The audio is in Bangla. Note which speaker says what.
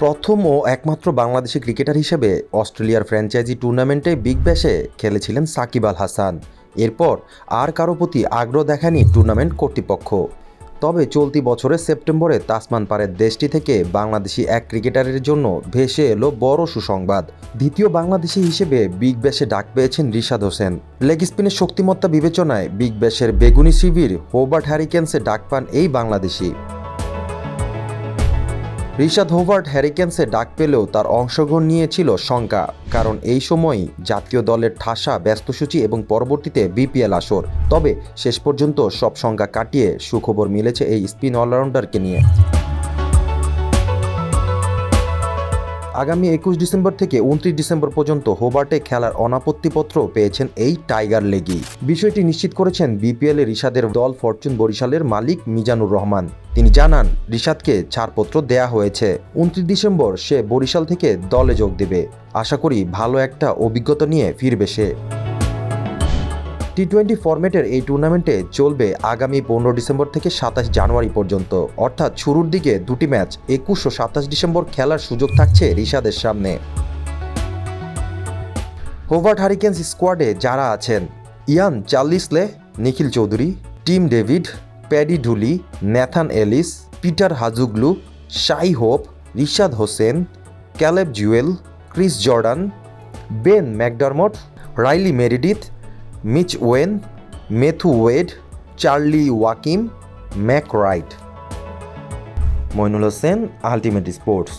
Speaker 1: প্রথম ও একমাত্র বাংলাদেশি ক্রিকেটার হিসেবে অস্ট্রেলিয়ার ফ্র্যাঞ্চাইজি টুর্নামেন্টে বিগ ব্যাশে খেলেছিলেন সাকিব আল হাসান। এরপর আর কারো প্রতি আগ্রহ দেখায়নি টুর্নামেন্ট কর্তৃপক্ষ। তবে চলতি বছরের সেপ্টেম্বরে তাসমান পাড়ের দেশটি থেকে বাংলাদেশি এক ক্রিকেটারের জন্য ভেসে এলো বড় সুসংবাদ। দ্বিতীয় বাংলাদেশি হিসেবে বিগ ব্যাশে ডাক পেয়েছেন রিশাদ হোসেন। লেগ স্পিনের শক্তিমত্তা বিবেচনায় বিগ ব্যাশের বেগুনি শিবির হোবার্ট হ্যারিকেন্সে ডাক পান এই বাংলাদেশি। রিশাদ হোবার্ট হ্যারিকেন্সে ডাক পেলেও তার অংশগ্রহণ নিয়েছিল শঙ্কা, কারণ এই সময়ই জাতীয় দলের ঠাসা ব্যস্তসূচি এবং পরবর্তীতে বিপিএল আসর। তবে শেষ পর্যন্ত সব শঙ্কা কাটিয়ে সুখবর মিলেছে এই স্পিন অলরাউন্ডারকে নিয়ে। আগামী 21 ডিসেম্বর থেকে 29 ডিসেম্বর পর্যন্ত হোবার্টে খেলার অনাপত্তিপত্র পেয়েছেন এই টাইগার লেগি। বিষয়টি নিশ্চিত করেছেন বিপিএলে রিশাদের দল ফরচুন বরিশালের মালিক মিজানুর রহমান। তিনি জানান, রিশাদকে ছাড়পত্র দেয়া হয়েছে। 29 ডিসেম্বর সে বরিশাল থেকে দলে যোগ দেবে। আশা করি ভালো একটা অভিজ্ঞতা নিয়ে ফিরবে সে। টি-20 ফরম্যাটের এই টুর্নামেন্টে চলবে আগামী 15 ডিসেম্বর থেকে 27 জানুয়ারি পর্যন্ত, অর্থাৎ শুরুর দিকে দুটি ম্যাচ 21 ও 27 ডিসেম্বর খেলার সুযোগ থাকছে রিশাদের সামনে। হোবার্ট হ্যারিকেন্স স্কোয়াডে যারা আছেন: Iain Carlisle, Nikhil Chaudhary, Tim David, Paddy Dooley, Nathan Ellis, Peter Hatzoglou, Shai Hope, Rishad Hossain, Caleb Jewell, Chris Jordan, Ben McDermott, Riley Meredith, Mitch Owen, Matthew Wade, Charlie Wakim, Mac Wright. Mainul Hossain, ultimate sports.